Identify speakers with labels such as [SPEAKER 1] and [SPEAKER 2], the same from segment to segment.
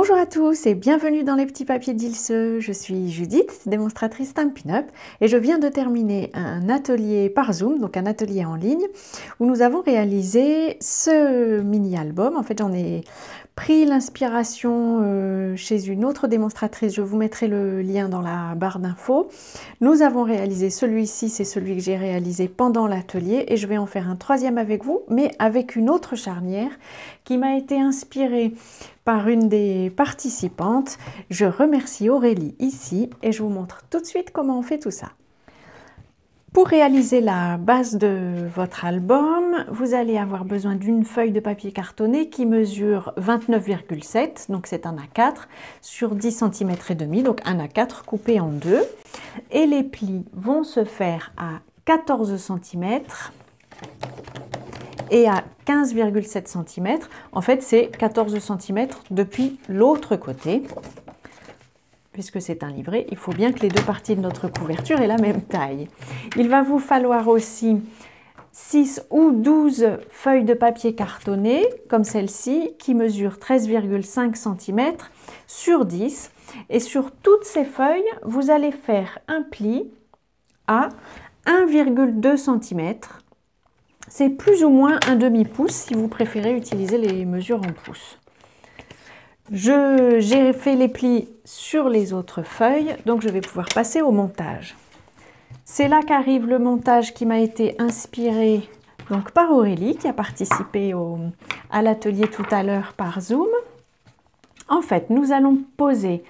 [SPEAKER 1] Bonjour à tous et bienvenue dans les petits papiers d'Ilse. Je suis Judith, démonstratrice Stampin' Up, et je viens de terminer un atelier par Zoom, donc un atelier en ligne, où nous avons réalisé ce mini-album. En fait, j'en ai pris l'inspiration chez une autre démonstratrice. Je vous mettrai le lien dans la barre d'infos. Nous avons réalisé celui-ci, c'est celui que j'ai réalisé pendant l'atelier, et je vais en faire un troisième avec vous, mais avec une autre charnière qui m'a été inspirée par une des participantes. Je remercie Aurélie ici et je vous montre tout de suite comment on fait tout ça. Pour réaliser la base de votre album, vous allez avoir besoin d'une feuille de papier cartonné qui mesure 29,7, donc c'est un A4, sur 10 cm et demi, donc un A4 coupé en deux. Et les plis vont se faire à 14 cm et à 15,7 cm. En fait, c'est 14 cm depuis l'autre côté. Puisque c'est un livret, il faut bien que les deux parties de notre couverture aient la même taille. Il va vous falloir aussi 6 ou 12 feuilles de papier cartonné, comme celle-ci, qui mesure 13,5 cm sur 10. Et sur toutes ces feuilles, vous allez faire un pli à 1,2 cm. C'est plus ou moins un demi-pouce si vous préférez utiliser les mesures en pouces. J'ai fait les plis sur les autres feuilles, donc je vais pouvoir passer au montage. C'est là qu'arrive le montage qui m'a été inspiré donc par Aurélie, qui a participé à l'atelier tout à l'heure par Zoom. En fait, nous allons poser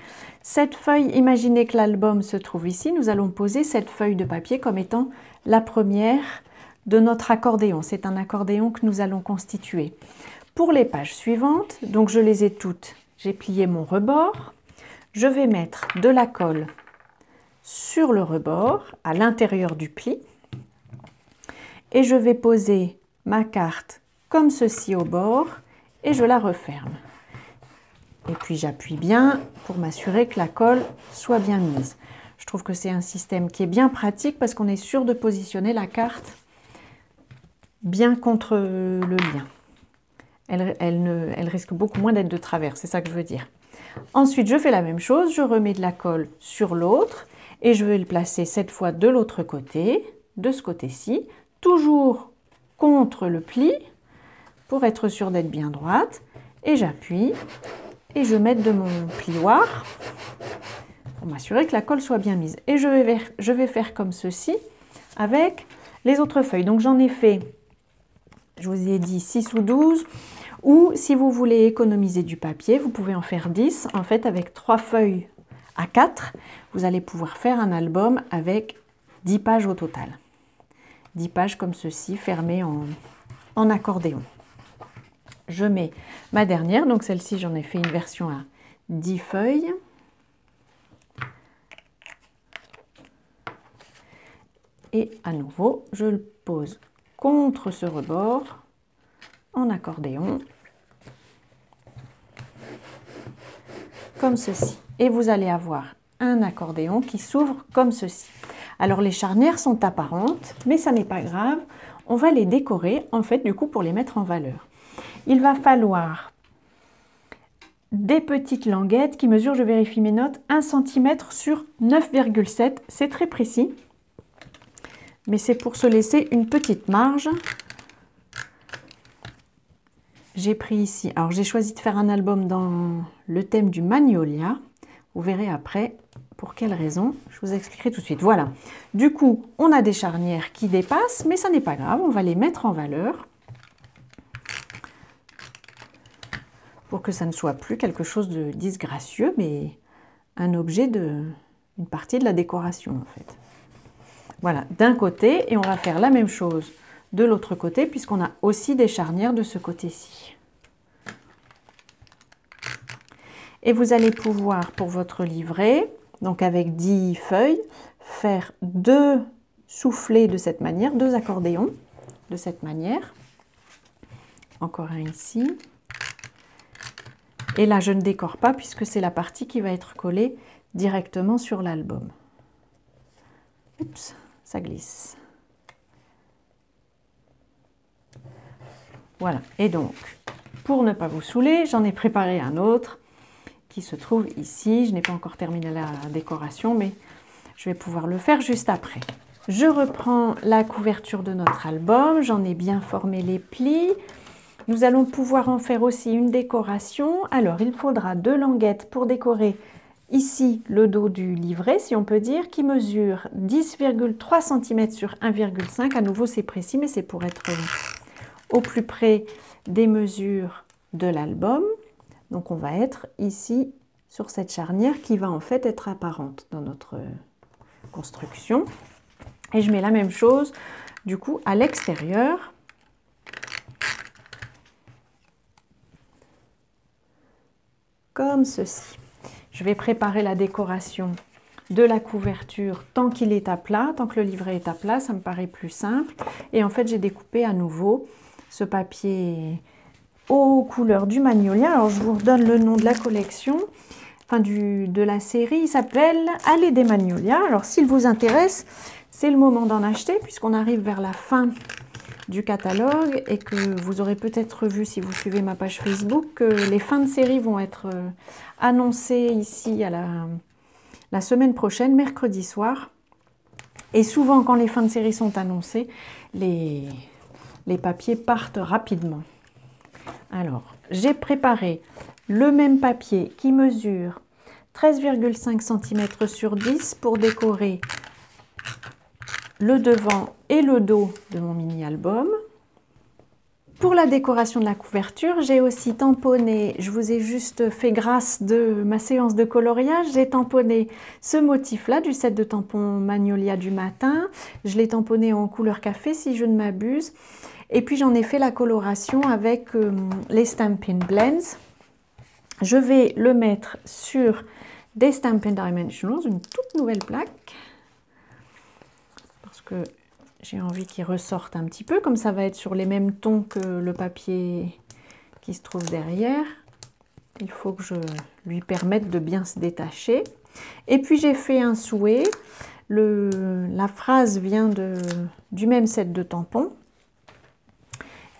[SPEAKER 1] cette feuille, imaginez que l'album se trouve ici, nous allons poser cette feuille de papier comme étant la première de notre accordéon. C'est un accordéon que nous allons constituer. Pour les pages suivantes, donc je les ai toutes, j'ai plié mon rebord, je vais mettre de la colle sur le rebord, à l'intérieur du pli, et je vais poser ma carte comme ceci au bord, et je la referme. Et puis j'appuie bien pour m'assurer que la colle soit bien mise. Je trouve que c'est un système qui est bien pratique parce qu'on est sûr de positionner la carte bien contre le lien. Elle risque beaucoup moins d'être de travers, c'est ça que je veux dire. Ensuite, je fais la même chose, je remets de la colle sur l'autre et je vais le placer cette fois de l'autre côté, de ce côté-ci, toujours contre le pli pour être sûr d'être bien droite. Et j'appuie et je mets de mon plioir pour m'assurer que la colle soit bien mise. Et je vais faire comme ceci avec les autres feuilles. Donc j'en ai fait, je vous ai dit 6 ou 12, ou si vous voulez économiser du papier, vous pouvez en faire 10. En fait, avec 3 feuilles à 4, vous allez pouvoir faire un album avec 10 pages au total. 10 pages comme ceci, fermées en accordéon. Je mets ma dernière, donc celle-ci, j'en ai fait une version à 10 feuilles. Et à nouveau, je le pose contre ce rebord en accordéon, comme ceci. Et vous allez avoir un accordéon qui s'ouvre comme ceci. Alors les charnières sont apparentes, mais ça n'est pas grave. On va les décorer, en fait, du coup, pour les mettre en valeur. Il va falloir des petites languettes qui mesurent, je vérifie mes notes, 1 cm sur 9,7. C'est très précis, mais c'est pour se laisser une petite marge. J'ai pris ici, alors j'ai choisi de faire un album dans le thème du magnolia. Vous verrez après pour quelle raison, je vous expliquerai tout de suite. Voilà, du coup, on a des charnières qui dépassent, mais ça n'est pas grave, on va les mettre en valeur pour que ça ne soit plus quelque chose de disgracieux, mais un objet une partie de la décoration en fait. Voilà, d'un côté, et on va faire la même chose de l'autre côté, puisqu'on a aussi des charnières de ce côté-ci. Et vous allez pouvoir, pour votre livret, donc avec 10 feuilles, faire 2 soufflets de cette manière, 2 accordéons de cette manière. Encore un ici. Et là, je ne décore pas, puisque c'est la partie qui va être collée directement sur l'album. Oups, ça glisse. Voilà, et donc, pour ne pas vous saouler, j'en ai préparé un autre qui se trouve ici. Je n'ai pas encore terminé la décoration, mais je vais pouvoir le faire juste après. Je reprends la couverture de notre album, j'en ai bien formé les plis. Nous allons pouvoir en faire aussi une décoration. Alors, il faudra 2 languettes pour décorer ici le dos du livret, si on peut dire, qui mesure 10,3 cm sur 1,5. À nouveau, c'est précis, mais c'est pour être au plus près des mesures de l'album. Donc, on va être ici sur cette charnière qui va en fait être apparente dans notre construction. Et je mets la même chose, du coup, à l'extérieur. Comme ceci. Je vais préparer la décoration de la couverture tant qu'il est à plat, tant que le livret est à plat, ça me paraît plus simple. Et en fait, j'ai découpé à nouveau ce papier aux couleurs du Magnolia. Alors, je vous redonne le nom de la collection, enfin de la série. Il s'appelle Allée des Magnolias. Alors, s'il vous intéresse, c'est le moment d'en acheter puisqu'on arrive vers la fin du catalogue et que vous aurez peut-être vu si vous suivez ma page Facebook que les fins de série vont être annoncées ici à la semaine prochaine, mercredi soir. Et souvent, quand les fins de série sont annoncées, les papiers partent rapidement. Alors, j'ai préparé le même papier qui mesure 13,5 cm sur 10 pour décorer le devant et le dos de mon mini-album. Pour la décoration de la couverture, j'ai aussi tamponné, je vous ai juste fait grâce de ma séance de coloriage, j'ai tamponné ce motif-là du set de tampons Magnolia du matin. Je l'ai tamponné en couleur café si je ne m'abuse. Et puis j'en ai fait la coloration avec les Stampin' Blends. Je vais le mettre sur des Stampin' Dimensionals, une toute nouvelle plaque. Parce que j'ai envie qu'il ressorte un petit peu, comme ça va être sur les mêmes tons que le papier qui se trouve derrière. Il faut que je lui permette de bien se détacher. Et puis j'ai fait un souhait. La phrase vient du même set de tampons.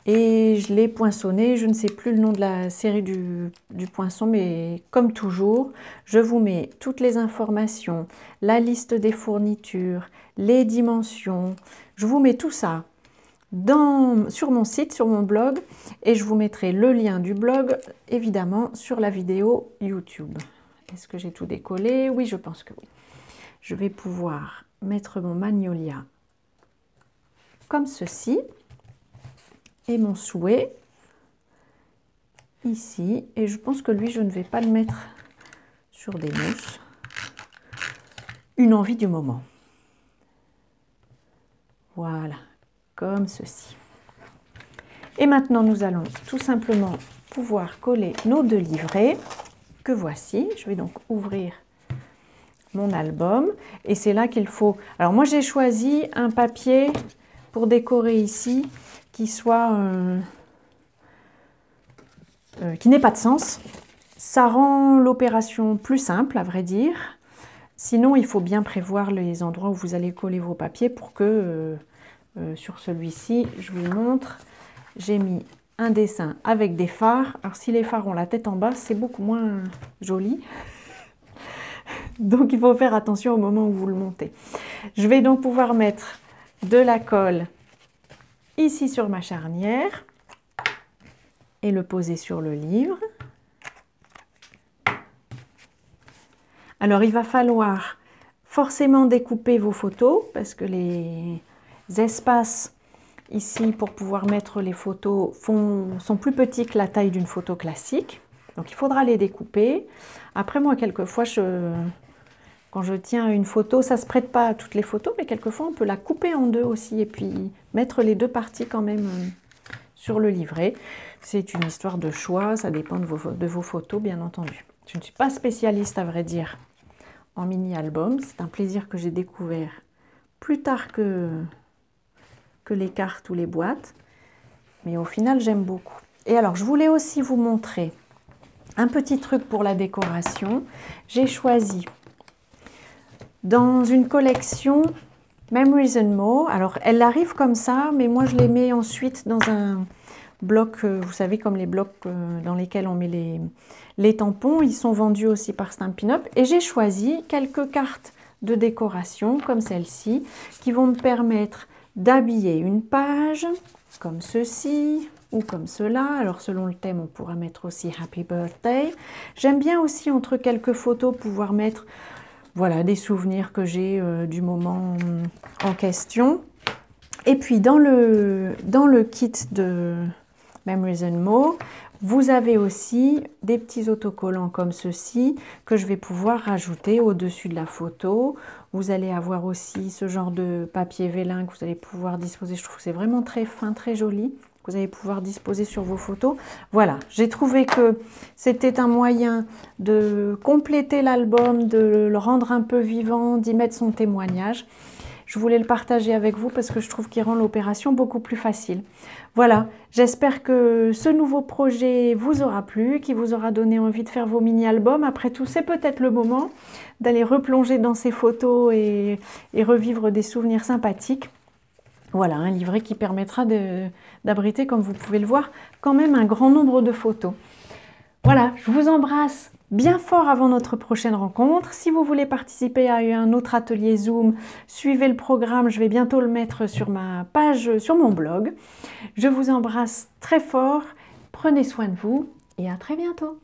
[SPEAKER 1] Et je l'ai poinçonné, je ne sais plus le nom de la série du poinçon, mais comme toujours, je vous mets toutes les informations, la liste des fournitures, les dimensions. Je vous mets tout ça sur mon site, sur mon blog, et je vous mettrai le lien du blog, évidemment, sur la vidéo YouTube. Est-ce que j'ai tout décollé? Oui, je pense que oui. Je vais pouvoir mettre mon Magnolia comme ceci. Et mon souhait ici, et je pense que lui je ne vais pas le mettre sur des mousses. Une envie du moment. Voilà, comme ceci. Et maintenant nous allons tout simplement pouvoir coller nos 2 livrets que voici. Je vais donc ouvrir mon album et c'est là qu'il faut... Alors moi j'ai choisi un papier pour décorer ici qui soit qui n'ait pas de sens. Ça rend l'opération plus simple, à vrai dire. Sinon, il faut bien prévoir les endroits où vous allez coller vos papiers pour que, sur celui-ci, je vous montre, j'ai mis un dessin avec des phares. Alors, si les phares ont la tête en bas, c'est beaucoup moins joli. Donc, il faut faire attention au moment où vous le montez. Je vais donc pouvoir mettre de la colle ici sur ma charnière et le poser sur le livre. Alors il va falloir forcément découper vos photos parce que les espaces ici pour pouvoir mettre les photos sont plus petits que la taille d'une photo classique. Donc il faudra les découper. Après moi quelquefois quand je tiens une photo, ça ne se prête pas à toutes les photos, mais quelquefois on peut la couper en 2 aussi et puis mettre les 2 parties quand même sur le livret. C'est une histoire de choix, ça dépend de vos photos bien entendu. Je ne suis pas spécialiste à vrai dire en mini-album, c'est un plaisir que j'ai découvert plus tard que les cartes ou les boîtes, mais au final j'aime beaucoup. Et alors je voulais aussi vous montrer un petit truc pour la décoration. J'ai choisi dans une collection Memories and More. Alors, elle arrive comme ça, mais moi, je les mets ensuite dans un blocs, vous savez, comme les blocs dans lesquels on met les tampons. Ils sont vendus aussi par Stampin' Up. Et j'ai choisi quelques cartes de décoration comme celle-ci qui vont me permettre d'habiller une page comme ceci ou comme cela. Alors selon le thème, on pourra mettre aussi Happy Birthday. J'aime bien aussi entre quelques photos pouvoir mettre voilà, des souvenirs que j'ai du moment en question. Et puis dans le kit de Memories and More, vous avez aussi des petits autocollants comme ceci que je vais pouvoir rajouter au-dessus de la photo. Vous allez avoir aussi ce genre de papier vélin que vous allez pouvoir disposer. Je trouve que c'est vraiment très fin, très joli. Vous allez pouvoir disposer sur vos photos. Voilà, j'ai trouvé que c'était un moyen de compléter l'album, de le rendre un peu vivant, d'y mettre son témoignage. Je voulais le partager avec vous parce que je trouve qu'il rend l'opération beaucoup plus facile. Voilà, j'espère que ce nouveau projet vous aura plu, qu'il vous aura donné envie de faire vos mini-albums. Après tout, c'est peut-être le moment d'aller replonger dans ces photos et revivre des souvenirs sympathiques. Voilà, un livret qui permettra d'abriter, comme vous pouvez le voir, quand même un grand nombre de photos. Voilà, je vous embrasse bien fort avant notre prochaine rencontre. Si vous voulez participer à un autre atelier Zoom, suivez le programme. Je vais bientôt le mettre sur ma page, sur mon blog. Je vous embrasse très fort. Prenez soin de vous et à très bientôt.